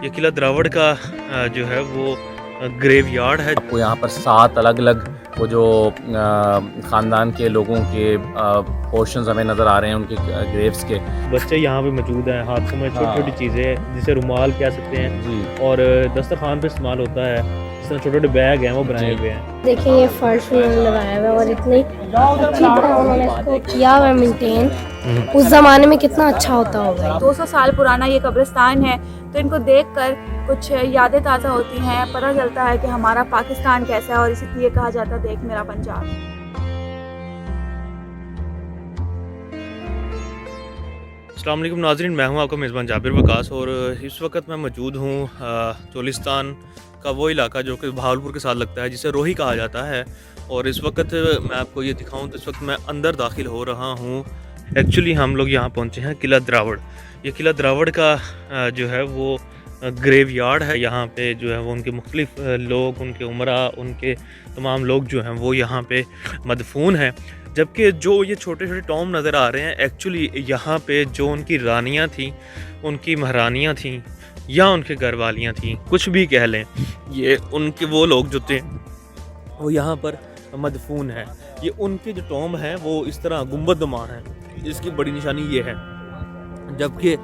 ये किला द्रावड़ का जो है वो ग्रेव यार्ड है। आपको यहाँ पर 7 अलग अलग वो जो ख़ानदान के लोगों के पोर्शंस हमें नज़र आ रहे हैं उनके ग्रेव्स के। बच्चे यहाँ पे मौजूद हैं, हाथों में छोटी छोटी चीज़ें जिसे रुमाल कह सकते हैं जी और दस्तरखान पे इस्तेमाल होता है। इस तरह छोटे छोटे बैग हैं वो बनाए हुए हैं। देखिए ये फर्श उन्होंने लगाया हुआ है और इतनी अच्छी तरह उन्होंने इसको किया हुआ है मेंटेन। उस ज़माने में कितना अच्छा होता होगा। 200 साल पुराना ये कब्रिस्तान है, तो इनको देखकर कुछ यादें ताज़ा होती हैं, पता चलता है कि हमारा पाकिस्तान कैसा है और इसलिए कहा जाता है देख मेरा पंजाब। अस्सलाम वालेकुम नाज़रीन, मैं हूं आपका मेज़बान जाबिर वकास और इस वक्त मैं मौजूद हूं चोलिस्तान का वो इलाका जो कि भावलपुर के साथ लगता है, जिसे रोही कहा जाता है। और इस वक्त मैं आपको ये दिखाऊं तो इस वक्त मैं अंदर दाखिल हो रहा हूं। एक्चुअली हम लोग यहाँ पहुँचे हैं किला द्रावड़। ये किला द्रावड़ का जो है वो ग्रेव यार्ड है। यहाँ पे जो है वो उनके मुख्तलिफ लोग, उनके उमरा, उनके तमाम लोग जो हैं वो यहाँ पे मदफून हैं। जबकि जो ये छोटे छोटे टॉम नज़र आ रहे हैं, एक्चुअली यहाँ पे जो उनकी रानियाँ थीं, उनकी महारानियाँ थीं या उनके घर वालियाँ थीं, कुछ भी कह लें, ये उनके वो लोग जो थे वो यहाँ पर मदफून हैं। ये उनके जो टॉम हैं वो इस तरह गुंबदनुमा हैं, इसकी बड़ी निशानी ये है। जबकि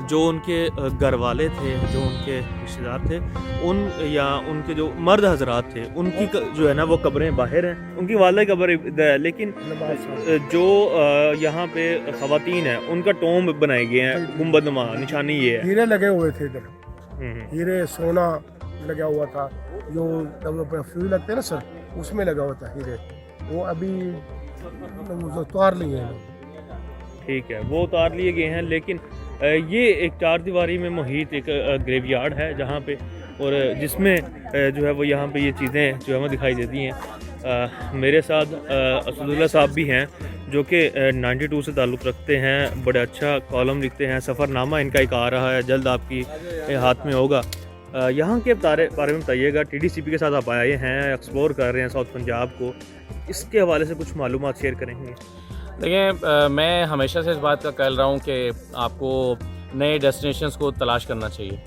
जो उनके घर वाले थे, जो उनके रिश्तेदार थे, उन या उनके जो मर्द हजरात थे, उनकी जो है ना वो कब्रें बाहर हैं, उनकी वाला कब्र इधर है। लेकिन जो यहाँ पे ख़वातीन हैं उनका टॉम बनाए गए हैं गुंबदनुमा, निशानी ये है। हीरे लगे हुए थे इधर, हीरे सोना लगा हुआ था, जो फ्यूज लगते हैं ना सर, उसमें लगा हुआ था हीरे। वो अभी उतार लिए हैं। ठीक है, वो उतार लिए गए हैं। लेकिन ये एक चार दीवारी में मुहित एक ग्रेव यार्ड है जहाँ पे, और जिसमें जो है वो यहाँ पे ये चीज़ें जो हमें दिखाई देती हैं। मेरे साथ असदुल्ला साहब भी हैं जो कि 92 से ताल्लुक़ रखते हैं, बड़ा अच्छा कॉलम लिखते हैं। सफ़रनामा इनका एक आ रहा है, जल्द आपकी हाथ में होगा। यहाँ के बारे में बताइएगा। TDCP के साथ आप आए हैं, एक्सप्लोर कर रहे हैं साउथ पंजाब को, इसके हवाले से कुछ मालूमात शेयर करेंगे? देखिए, मैं हमेशा से इस बात का कह रहा हूँ कि आपको नए डेस्टिनेशंस को तलाश करना चाहिए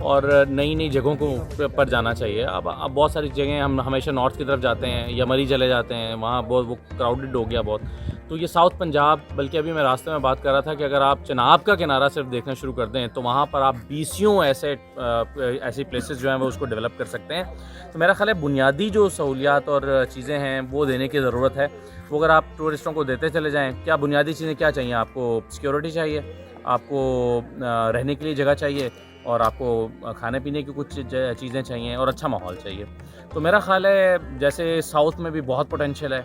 और नई नई जगहों को पर जाना चाहिए। अब बहुत सारी जगहें हम हमेशा नॉर्थ की तरफ जाते हैं, यमरी चले जाते हैं, वहाँ बहुत वो क्राउडेड हो गया बहुत। तो ये साउथ पंजाब, बल्कि अभी मैं रास्ते में बात कर रहा था कि अगर आप चिनाब का किनारा सिर्फ देखना शुरू कर दें तो वहाँ पर आप 20 ऐसी प्लेसेस जो हैं वो उसको डेवलप कर सकते हैं। तो मेरा ख्याल है बुनियादी जो सहूलियात और चीज़ें हैं वो देने की ज़रूरत है। वो अगर आप टूरिस्टों को देते चले जाएँ, क्या बुनियादी चीज़ें क्या चाहिए? आपको सिक्योरिटी चाहिए, आपको रहने के लिए जगह चाहिए, और आपको खाने पीने की कुछ चीज़ें चाहिए, और अच्छा माहौल चाहिए। तो मेरा ख़्याल है जैसे साउथ में भी बहुत पोटेंशियल है,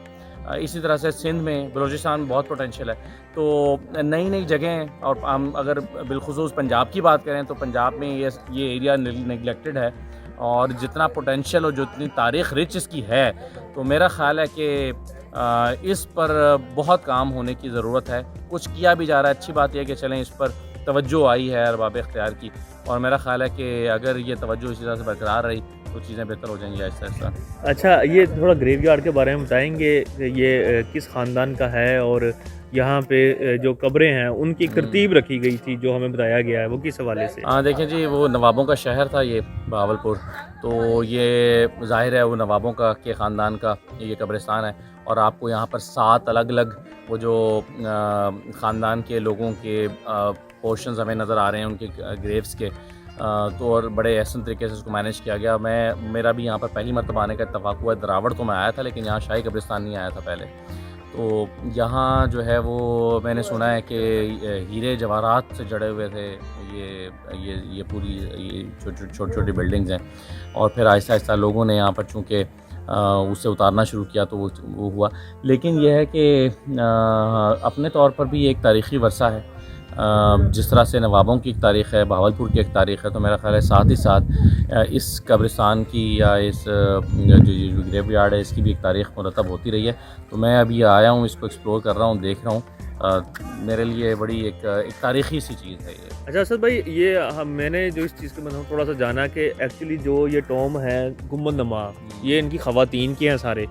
इसी तरह से सिंध में, बलूचिस्तान में बहुत पोटेंशियल है। तो नई नई जगहें, और हम अगर बिलखुसूस पंजाब की बात करें तो पंजाब में ये एरिया नेगलेक्टेड है, और जितना पोटेंशियल और जितनी तारीख़ रिच इसकी है, तो मेरा ख़्याल है कि इस पर बहुत काम होने की ज़रूरत है। कुछ किया भी जा रहा है, अच्छी बात यह है कि चलें, इस पर तवज्जो आई है अरबाब इख्तियार की, और मेरा ख़्याल है कि अगर ये तवज्जो इसी तरह से बरकरार रही तो चीज़ें बेहतर हो जाएंगी आहिस्ता आहिस्ता। अच्छा, ये थोड़ा ग्रेव यार्ड के बारे में बताएंगे, ये किस ख़ानदान का है और यहाँ पे जो कब्रें हैं उनकी तरतीब रखी गई थी जो हमें बताया गया है, वो किस हवाले से? हाँ, देखें जी, वो नवाबों का शहर था ये भावलपुर, तो ये ज़ाहिर है वो नवाबों का के ख़ानदान का ये कब्रिस्तान है। और आपको यहाँ पर 7 अलग अलग वो जो ख़ानदान के लोगों के पोर्शंस हमें नज़र आ रहे हैं उनके ग्रेव्स के। तो और बड़े एहसन तरीके से उसको मैनेज किया गया। मेरा भी यहाँ पर पहली मरतबा आने का इत्तफ़ाक़ हुआ। द्रावड़ तो मैं आया था, लेकिन यहाँ शाही कब्रिस्तान नहीं आया था पहले। तो यहाँ जो है वो मैंने सुना है कि हीरे जवाहरात से जड़े हुए थे ये पूरी ये छोटी छोटी बिल्डिंग्स हैं, और फिर आहिस्ता आहिस्ता लोगों ने यहाँ पर चूँकि उसे उतारना शुरू किया तो वो हुआ। लेकिन यह है कि अपने तौर पर भी एक तारीख़ी वर्सा है, जिस तरह से नवाबों की एक तारीख़ है, भावलपुर की एक तारीख़ है। तो मेरा ख़्याल है साथ ही साथ इस कब्रिस्तान की या इस जो ग्रेव यार्ड है इसकी भी एक तारीख़ मुरतब होती रही है। तो मैं अभी आया हूँ, इसको एक्सप्लोर कर रहा हूँ, देख रहा हूँ। मेरे लिए बड़ी एक तारीख़ी सी चीज़ है ये। अच्छा असद भाई, ये मैंने जो इस चीज़ के मतलब थोड़ा सा जाना कि एक्चुअली जो ये टॉम है गुंबदनुमा, ये इनकी ख़वातीन के हैं सारे।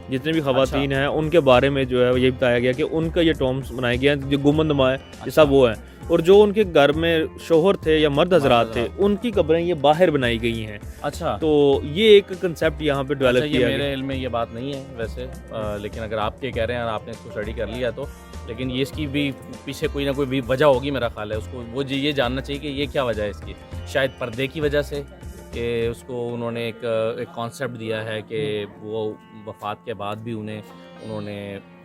जितने भी खवातीन हैं उनके बारे में जो है ये बताया गया कि उनका ये टॉम्स बनाए गए हैं, जो गुम्बदनुमा है जैसा वो है, और जो उनके घर में शोहर थे या मर्द हजरात थे उनकी कब्रें ये बाहर बनाई गई हैं। अच्छा, तो ये एक कंसेप्ट यहाँ पे डेवलप ये किया मेरे गया। इल्म में ये बात नहीं है वैसे, लेकिन अगर आप ये कह रहे हैं और आपने इसको स्टडी कर लिया तो, लेकिन ये इसकी भी पीछे कोई ना कोई भी वजह होगी मेरा ख्याल है। उसको वो ये जानना चाहिए कि ये क्या वजह है इसकी, शायद पर्दे की वजह से कि उसको उन्होंने एक कॉन्सेप्ट दिया है कि वो वफ़ात के बाद भी उन्होंने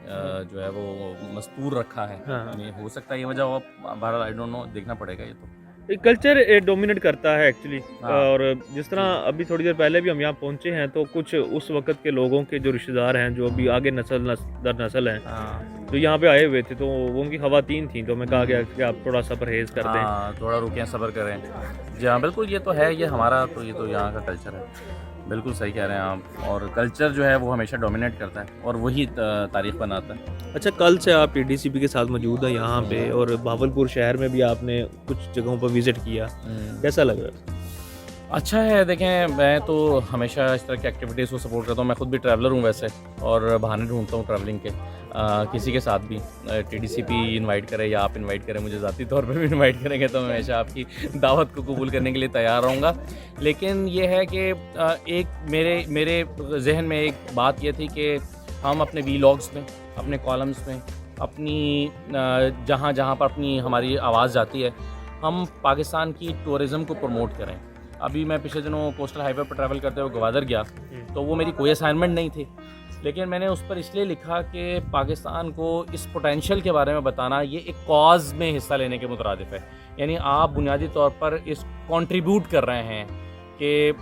जो है वो मस्तूर रखा है। हाँ। यानी हो सकता है ये वजह हो, बहरहाल आई डोंट नो, देखना पड़ेगा ये तो। कल्चर डोमिनेट करता है एक्चुअली। हाँ। और जिस तरह अभी थोड़ी देर पहले भी हम यहाँ पहुँचे हैं तो कुछ उस वक्त के लोगों के जो रिश्तेदार हैं जो अभी आगे नस्ल दर नस्ल हैं हाँ, जो यहाँ पे आए हुए थे, तो वो उनकी खवातीन थी, तो मैं कहा गया कि आप थोड़ा सा परहेज़ कर दें। हाँ, थोड़ा रुकें, सब्र करें। जी हाँ, बिल्कुल, ये तो है, ये हमारा तो ये तो यहाँ का कल्चर है। बिल्कुल सही कह रहे हैं आप। और कल्चर जो है वो हमेशा डोमिनेट करता है और वही तारीख बनाता है। अच्छा, कल से आप TDCP के साथ मौजूद हैं यहाँ पे, और भावलपुर शहर में भी आपने कुछ जगहों पर विज़िट किया, कैसा लग रहा है? अच्छा है। देखें, मैं तो हमेशा इस तरह की एक्टिविटीज़ को सपोर्ट करता हूँ। मैं खुद भी ट्रैवलर हूँ वैसे, और बहाने ढूंढता हूँ ट्रैवलिंग के, किसी के साथ भी। TDCP इनवाइट करे या आप इनवाइट करें मुझे ज़ाती तौर पे भी इनवाइट करेंगे तो मैं हमेशा आपकी दावत को कबूल करने के लिए तैयार रहूँगा। लेकिन ये है कि एक मेरे जहन में एक बात ये थी कि हम अपने वीलॉग्स में, अपने कॉलम्स में, अपनी जहाँ जहाँ पर अपनी हमारी आवाज़ जाती है, हम पाकिस्तान की टूरिज़म को प्रमोट करें। अभी मैं पिछले दिनों कोस्टल हाईवे पर ट्रैवल करते हुए ग्वादर गया, तो वो मेरी कोई असाइनमेंट नहीं थी, लेकिन मैंने उस पर इसलिए लिखा कि पाकिस्तान को इस पोटेंशियल के बारे में बताना ये एक कॉज में हिस्सा लेने के मुतरादिफ है। यानी आप बुनियादी तौर पर इस कंट्रीब्यूट कर रहे हैं कि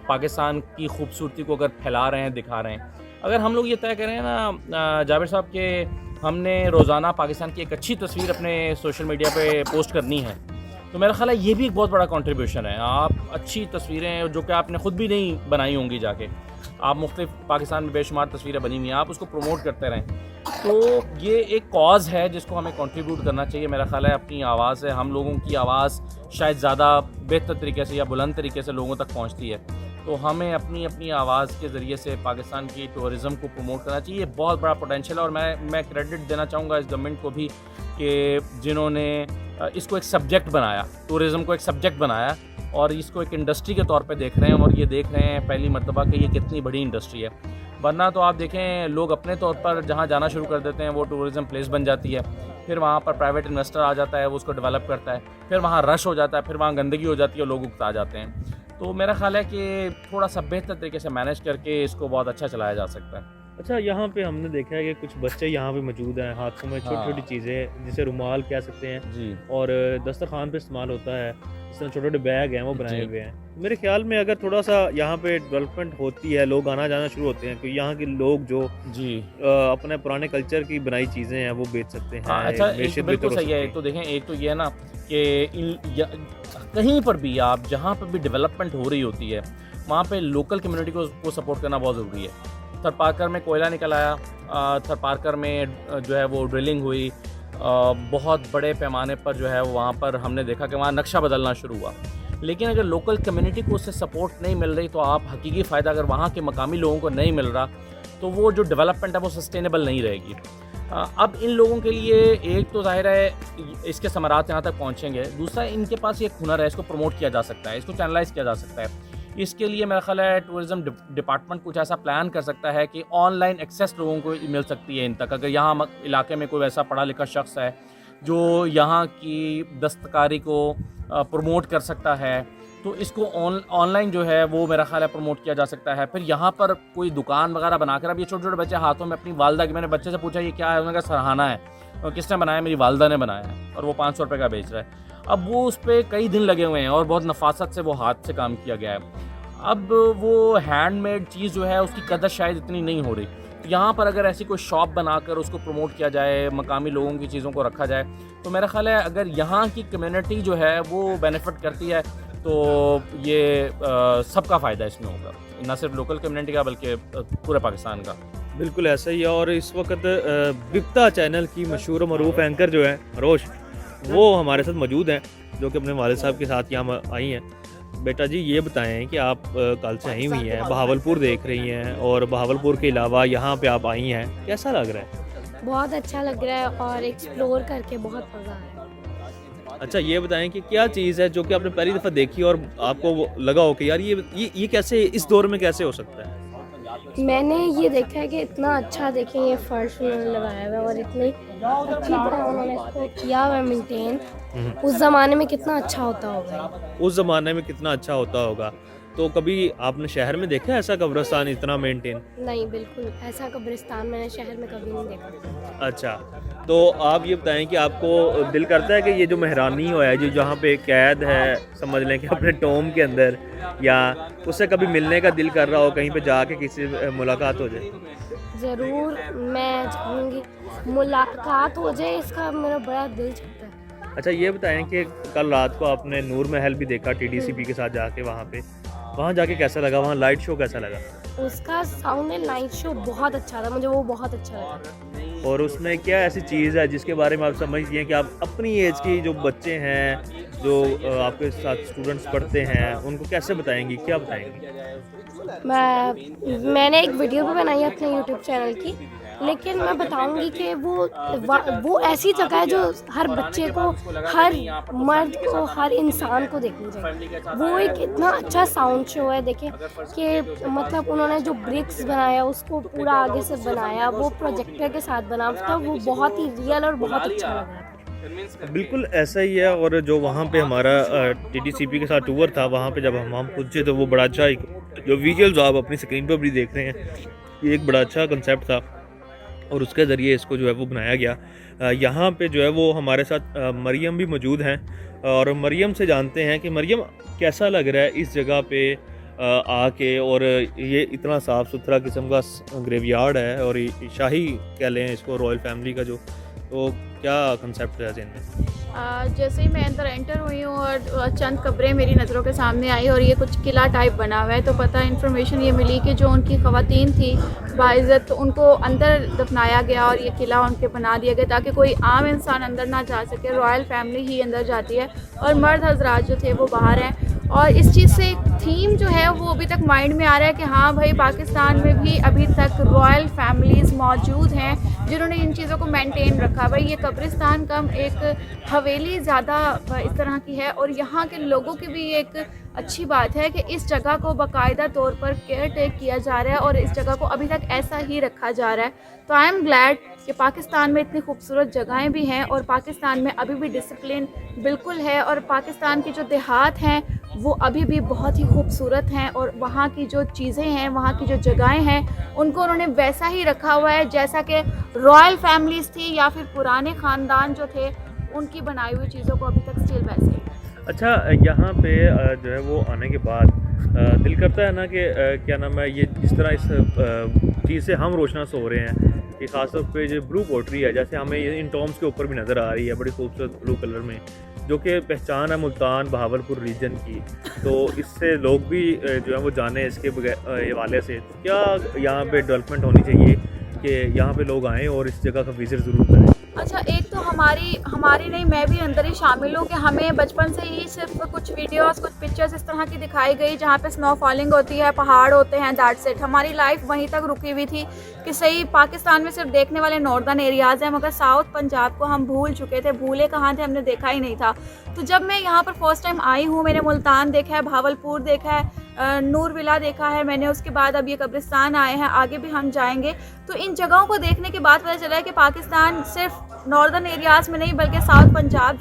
पाकिस्तान की खूबसूरती को अगर फैला रहे हैं, दिखा रहे हैं। अगर हम लोग ये तय करें ना जाबिर साहब कि हमने रोज़ाना पाकिस्तान की एक अच्छी तस्वीर अपने सोशल मीडिया पे पोस्ट करनी है, तो मेरा ख्याल है ये भी एक बहुत बड़ा कंट्रीब्यूशन है। आप अच्छी तस्वीरें जो कि आपने ख़ुद भी नहीं बनाई होंगी, जाके आप मुख्तलिफ पाकिस्तान में बेशुमार तस्वीरें बनी हुई हैं, आप उसको प्रमोट करते रहें, तो ये एक कॉज़ है जिसको हमें कंट्रीब्यूट करना चाहिए। मेरा ख्याल है अपनी आवाज़ है, हम लोगों की आवाज़ शायद ज़्यादा बेहतर तरीके से या बुलंद तरीके से लोगों तक पहुँचती है, तो हमें अपनी आवाज़ के ज़रिए से पाकिस्तान की टूरिज़म को प्रमोट करना चाहिए। बहुत बड़ा पोटेंशियल है, और मैं क्रेडिट देना चाहूँगा इस गवर्नमेंट को भी कि जिन्होंने इसको एक सब्जेक्ट बनाया, टूरिज़म को एक सब्जेक्ट बनाया, और इसको एक इंडस्ट्री के तौर पे देख रहे हैं, और ये देख रहे हैं पहली मर्तबा कि ये कितनी बड़ी इंडस्ट्री है। वरना तो आप देखें, लोग अपने तौर पर जहाँ जाना शुरू कर देते हैं वो टूरिज़म प्लेस बन जाती है, फिर वहाँ पर प्राइवेट इन्वेस्टर आ जाता है, वो उसको डेवलप करता है, फिर वहाँ रश हो जाता है, फिर वहाँ गंदगी हो जाती है और लोग उकता जाते हैं। तो मेरा ख्याल है कि थोड़ा सा बेहतर तरीके से मैनेज करके इसको बहुत अच्छा चलाया जा सकता है। अच्छा, यहाँ पे हमने देखा है कि कुछ बच्चे यहाँ पे मौजूद हैं, हाथों में छोटी छोटी चीज़ें जिसे रुमाल कह सकते हैं, जी, और दस्तरखान पे इस्तेमाल होता है, इस तरह छोटे छोटे बैग हैं वो बनाए जी। हुए हैं। मेरे ख्याल में अगर थोड़ा सा यहाँ पे डेवलपमेंट होती है, लोग आना जाना शुरू होते हैं, तो यहाँ के लोग जो जी, अपने पुराने कल्चर की बनाई चीज़ें हैं वो बेच सकते हैं। हाँ, अच्छा, बेशत एक भी बिल्कुल तो सही है। हो एक तो देखें, एक तो ये है ना कि कहीं पर भी आप जहाँ पर भी डेवलपमेंट हो रही होती है, वहाँ पे लोकल कम्युनिटी को सपोर्ट करना बहुत ज़रूरी है। थरपारकर में कोयला निकल आया, थरपारकर में जो है वो ड्रिलिंग हुई, बहुत बड़े पैमाने पर जो है वहाँ पर हमने देखा कि वहाँ नक्शा बदलना शुरू हुआ। लेकिन अगर लोकल कम्युनिटी को उससे सपोर्ट नहीं मिल रही, तो आप हकीकी फ़ायदा अगर वहाँ के मकामी लोगों को नहीं मिल रहा, तो वो जो डेवलपमेंट है वो सस्टेनेबल नहीं रहेगी। अब इन लोगों के लिए एक तो ज़ाहिर है इसके समरात यहाँ तक पहुँचेंगे, दूसरा इनके पास ये हुनर है, इसको प्रमोट किया जा सकता है, इसको चैनलाइज किया जा सकता है। इसके लिए मेरा ख्याल है टूरिज़म डिपार्टमेंट कुछ ऐसा प्लान कर सकता है कि ऑनलाइन एक्सेस लोगों को मिल सकती है इन तक। अगर यहाँ इलाके में कोई वैसा पढ़ा लिखा शख्स है जो यहाँ की दस्तकारी को प्रमोट कर सकता है, तो इसको ऑनलाइन जो है वो मेरा ख्याल है प्रमोट किया जा सकता है। फिर यहाँ पर कोई दुकान वगैरह बनाकर, अब ये छोटे छोटे बच्चे हाथों में अपनी वालदा की, मैंने बच्चे से पूछा ये क्या है, उन्होंने कहा सरहाना है, और किसने बनाया, मेरी वालदा ने बनाया है, और वो 500 रुपये का बेच रहा है। अब वो उस पर कई दिन लगे हुए हैं और बहुत नफासत से वो हाथ से काम किया गया है। अब वो हैंडमेड चीज़ जो है उसकी कदर शायद इतनी नहीं हो रही। तो यहाँ पर अगर ऐसी कोई शॉप बनाकर उसको प्रमोट किया जाए, मकामी लोगों की चीज़ों को रखा जाए, तो मेरा ख्याल है अगर यहाँ की कम्युनिटी जो है वो बेनिफिट करती है, तो ये सबका फ़ायदा इसमें होगा, न सिर्फ लोकल कम्युनिटी का बल्कि पूरे पाकिस्तान का। बिल्कुल ऐसा ही है। और इस वक्त बिप्ता चैनल की मशहूर मरूफ एंकर जो है रोश, वो हमारे साथ मौजूद हैं, जो कि अपने वालिद साहब के साथ यहाँ आई हैं। बेटा जी ये बताएं कि आप कल से आई हुई हैं, बहावलपुर देख रही हैं और बहावलपुर के अलावा यहाँ पे आप आई हैं, कैसा लग रहा है? बहुत अच्छा लग रहा है और एक्सप्लोर करके बहुत मज़ा आया। अच्छा ये बताएं कि क्या चीज़ है जो कि आपने पहली दफ़ा देखी और आपको वो लगा हो कि यार ये कैसे इस दौर में कैसे हो सकता है? मैंने ये देखा है कि इतना अच्छा देखें ये फर्श उन्होंने लगाया हुआ है और इतनी अच्छी तरह उन्होंने इसको किया हुआ है मेंटेन। उस ज़माने में कितना अच्छा होता होगा। उस ज़माने में कितना अच्छा होता होगा। तो कभी आपने शहर में देखा है ऐसा कब्रिस्तान इतना मेंटेन? नहीं, बिल्कुल ऐसा कब्रिस्तान मैंने शहर में कभी नहीं देखा। अच्छा, तो आप ये बताएं कि आपको दिल करता है कि ये जो मेहरानी हो है जो जहाँ पे कैद है, समझ लें कि अपने टोम के अंदर, या उससे कभी मिलने का दिल कर रहा हो, कहीं पे जाके किसी से मुलाकात हो जाए? ज़रूर मैं चाहूँगी मुलाकात हो जाए, इसका मेरा बड़ा दिल चाहता है। अच्छा ये बताएं कि कल रात को आपने नूर महल भी देखा TDCP के साथ जाके, वहाँ जाके कैसा लगा? वहाँ लाइट शो कैसा लगा? उसका साउंड एंड लाइट शो बहुत अच्छा था, मुझे वो बहुत अच्छा लगा। और उसमें क्या ऐसी चीज़ है जिसके बारे में आप समझती हैं कि आप अपनी एज की जो बच्चे हैं, जो आपके साथ स्टूडेंट्स पढ़ते हैं, उनको कैसे बताएंगी, क्या बताएंगी? मैंने एक वीडियो भी बनाई है अपने YouTube चैनल की, लेकिन मैं बताऊंगी कि वो ऐसी जगह है जो हर बच्चे को, हर मर्द को, हर इंसान को देखनी चाहिए। वो एक इतना अच्छा साउंड शो है। देखें कि मतलब उन्होंने जो ब्रिक्स बनाया उसको पूरा आगे से बनाया, वो प्रोजेक्टर के साथ बना, तो वो बहुत ही रियल और बहुत अच्छा लगा। बिल्कुल ऐसा ही है। और जो वहाँ पे हमारा TDCP के साथ टूर था, वहाँ पे जब हम पहुँचे तो वो बड़ा अच्छा जो विजुअल्स आप अपनी स्क्रीन पर भी देख रहे हैं, ये एक बड़ा अच्छा कंसेप्ट था और उसके ज़रिए इसको जो है वो बनाया गया। यहाँ पे जो है वो हमारे साथ मरियम भी मौजूद हैं और मरियम से जानते हैं कि मरियम कैसा लग रहा है इस जगह पे आके, और ये इतना साफ़ सुथरा किस्म का ग्रेवयार्ड है और शाही कह लें इसको, रॉयल फैमिली का जो, तो क्या कंसेप्ट है ज़हन में? जैसे ही मैं अंदर एंटर हुई हूँ और चंद कब्रें मेरी नज़रों के सामने आई और ये कुछ किला टाइप बना हुआ है, तो पता इन्फॉर्मेशन ये मिली कि जो उनकी ख़वातीन थी बाइज़्ज़त, तो उनको अंदर दफनाया गया और ये किला उनके बना दिया गया ताकि कोई आम इंसान अंदर ना जा सके, रॉयल फैमिली ही अंदर जाती है और मर्द हजरात जो थे वो बाहर हैं। और इस चीज़ से थीम जो है वो अभी तक माइंड में आ रहा है कि हाँ भाई, पाकिस्तान में भी अभी तक रॉयल फैमिलीज़ मौजूद हैं जिन्होंने इन चीज़ों को मेंटेन रखा। भाई ये कब्रिस्तान कम एक हवेली ज़्यादा इस तरह की है और यहाँ के लोगों की भी एक अच्छी बात है कि इस जगह को बाकायदा तौर पर केयर टेक किया जा रहा है और इस जगह को अभी तक ऐसा ही रखा जा रहा है। तो आई एम ग्लैड कि पाकिस्तान में इतनी खूबसूरत जगहें भी हैं और पाकिस्तान में अभी भी डिसिप्लिन बिल्कुल है और पाकिस्तान की जो देहात हैं वो अभी भी बहुत ही खूबसूरत हैं और वहाँ की जो चीज़ें हैं, वहाँ की जो जगहें हैं, उनको उन्होंने वैसा ही रखा हुआ है जैसा कि रॉयल फैमिलीज़ थी या फिर पुराने ख़ानदान जो थे उनकी बनाई हुई चीज़ों को अभी तक स्टिल वैसे ही। अच्छा, यहाँ पे जो है वो आने के बाद दिल करता है ना कि क्या नाम है, ये जिस तरह इस चीज़ से हम रोशनास हो रहे हैं कि ख़ासतौर पे जो ब्लू पोट्री है, जैसे हमें इन टॉम्स के ऊपर भी नज़र आ रही है बड़ी खूबसूरत ब्लू कलर में, जो कि पहचान है मुल्तान बहावलपुर रीजन की, तो इससे लोग भी जो है वो जाने इसके हवाले से। तो क्या यहाँ पे डेवलपमेंट होनी चाहिए कि यहाँ पे लोग आएँ और इस जगह का विज़िट ज़रूर करें? अच्छा, एक तो हमारी नहीं, मैं भी अंदर ही शामिल हूँ कि हमें बचपन से ही सिर्फ कुछ वीडियोस, कुछ पिक्चर्स इस तरह की दिखाई गई जहाँ पे स्नो फॉलिंग होती है, पहाड़ होते हैं, दैट्स इट। हमारी लाइफ वहीं तक रुकी हुई थी कि सही पाकिस्तान में सिर्फ देखने वाले नॉर्दर्न एरियाज़ हैं, मगर साउथ पंजाब को हम भूल चुके थे, भूले कहाँ थे, हमने देखा ही नहीं था। तो जब मैं यहाँ पर फर्स्ट टाइम आई हूँ, मैंने मुल्तान देखा है, भावलपुर देखा है, नूर विला देखा है मैंने, उसके बाद अब ये कब्रिस्तान आए हैं, आगे भी हम जाएंगे। तो इन जगहों को देखने के बाद पता चला है कि पाकिस्तान सिर्फ नॉर्दर्न एरियाज़ में नहीं बल्कि साउथ पंजाब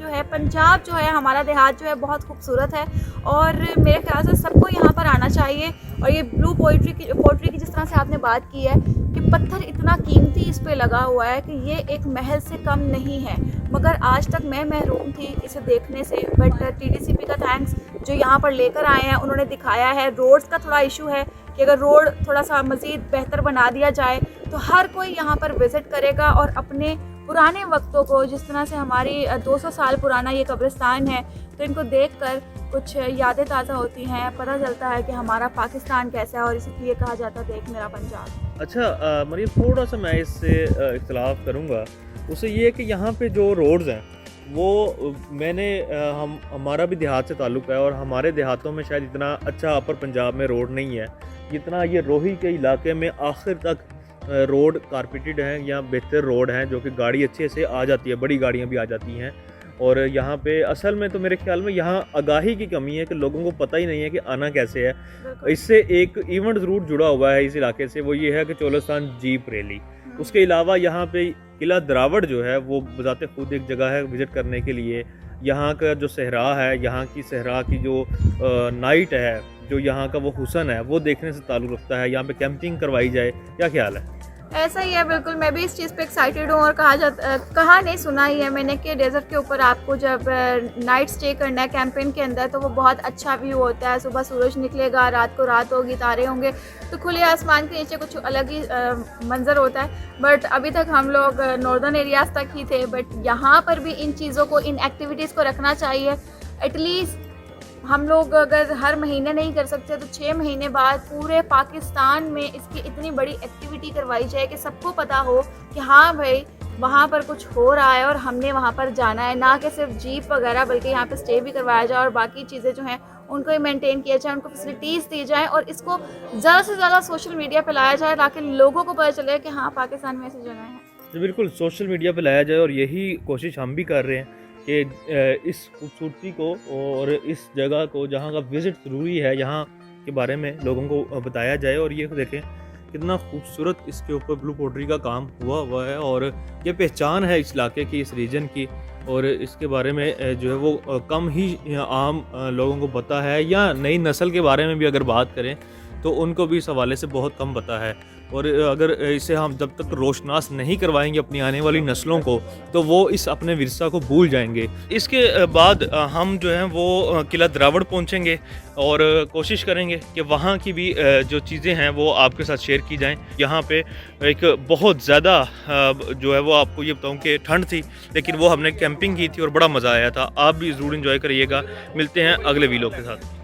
जो है हमारा देहात जो है बहुत खूबसूरत है और मेरे ख्याल से सबको यहाँ पर आना चाहिए। और ये ब्लू पोट्री की जिस तरह से आपने बात की है कि पत्थर इतना कीमती इस पे लगा हुआ है कि ये एक महल से कम नहीं है, मगर आज तक मैं महरूम थी इसे देखने से। बट TDCP का थैंक्स जो यहाँ पर लेकर आए हैं, उन्होंने दिखाया है। रोड्स का थोड़ा इशू है कि अगर रोड थोड़ा सा मज़ीद बेहतर बना दिया जाए तो हर कोई यहाँ पर विज़िट करेगा और अपने पुराने वक्तों को, जिस तरह से हमारी 200 साल पुराना ये कब्रिस्तान है, तो इनको देखकर कुछ यादें ताज़ा होती हैं, पता चलता है कि हमारा पाकिस्तान कैसा है और इसलिए कहा जाता है देख मेरा पंजाब। अच्छा मरियम, थोड़ा सा मैं इससे इख्तलाफ करूँगा, उससे ये है कि यहाँ पे जो रोड्स हैं वो मैंने हमारा भी देहात से ताल्लुक़ है और हमारे देहातों में शायद इतना अच्छा अपर पंजाब में रोड नहीं है जितना ये रोही के इलाके में आखिर तक रोड कारपेटेड हैं या बेहतर रोड हैं जो कि गाड़ी अच्छे से आ जाती है, बड़ी गाड़ियाँ भी आ जाती हैं। और यहाँ पे असल में तो मेरे ख्याल में यहाँ आगाही की कमी है कि लोगों को पता ही नहीं है कि आना कैसे है। इससे एक इवेंट ज़रूर जुड़ा हुआ है इस इलाके से, वो ये है कि चोलिस्तान जीप रैली। उसके अलावा यहाँ पे किला द्रावड़ जो है वो बजाते खुद एक जगह है विज़िट करने के लिए। यहाँ का जो सहरा है, यहाँ की सहरा की जो नाइट है, जो यहाँ का वो हुस्न है, वो देखने से ताल्लुक़ रखता है। यहाँ पे कैंपिंग करवाई जाए, क्या ख्याल है? ऐसा ही है, बिल्कुल मैं भी इस चीज़ पे एक्साइटेड हूँ। और कहा नहीं सुना ही है मैंने कि डेजर्ट के ऊपर आपको जब नाइट स्टे करना है कैंपिंग के अंदर तो वो बहुत अच्छा व्यू होता है। सुबह सूरज निकलेगा, रात को रात होगी, तारे होंगे, तो खुले आसमान के नीचे कुछ अलग ही मंजर होता है। बट अभी तक हम लोग नॉर्दर्न एरियाज़ तक ही थे, बट यहाँ पर भी इन चीज़ों को, इन एक्टिविटीज़ को रखना चाहिए। एटलीस्ट हम लोग अगर हर महीने नहीं कर सकते तो 6 महीने बाद पूरे पाकिस्तान में इसकी इतनी बड़ी एक्टिविटी करवाई जाए कि सबको पता हो कि हाँ भाई वहाँ पर कुछ हो रहा है और हमने वहाँ पर जाना है। ना कि सिर्फ जीप वगैरह, बल्कि यहाँ पे स्टे भी करवाया जाए और बाकी चीज़ें जो हैं उनको ही मेंटेन किया जाए, उनको फैसिलिटीज़ दी जाए और इसको ज़्यादा से ज़्यादा सोशल मीडिया पे लाया जाए ताकि लोगों को पता चले कि हाँ पाकिस्तान में ऐसी जगह है। तो बिल्कुल सोशल मीडिया पे लाया जाए और यही कोशिश हम भी कर रहे हैं कि इस खूबसूरती को और इस जगह को जहाँ का विज़िट ज़रूरी है, यहाँ के बारे में लोगों को बताया जाए। और ये देखें कितना खूबसूरत इसके ऊपर ब्लू पोट्री का काम हुआ है और ये पहचान है इस इलाके की, इस रीजन की। और इसके बारे में जो है वो कम ही आम लोगों को पता है, या नई नस्ल के बारे में भी अगर बात करें तो उनको भी इस हवाले से बहुत कम पता है। और अगर इसे हम जब तक रोशनास नहीं करवाएंगे अपनी आने वाली नस्लों को तो वो इस अपने विरसा को भूल जाएंगे। इसके बाद हम जो है वो किला द्रावड़ पहुंचेंगे और कोशिश करेंगे कि वहाँ की भी जो चीज़ें हैं वो आपके साथ शेयर की जाएं। यहाँ पे एक बहुत ज़्यादा जो है वो आपको ये बताऊँ कि ठंड थी, लेकिन वो हमने कैंपिंग की थी और बड़ा मज़ा आया था। आप भी ज़रूर इंजॉय करिएगा। मिलते हैं अगले वीडियो के साथ।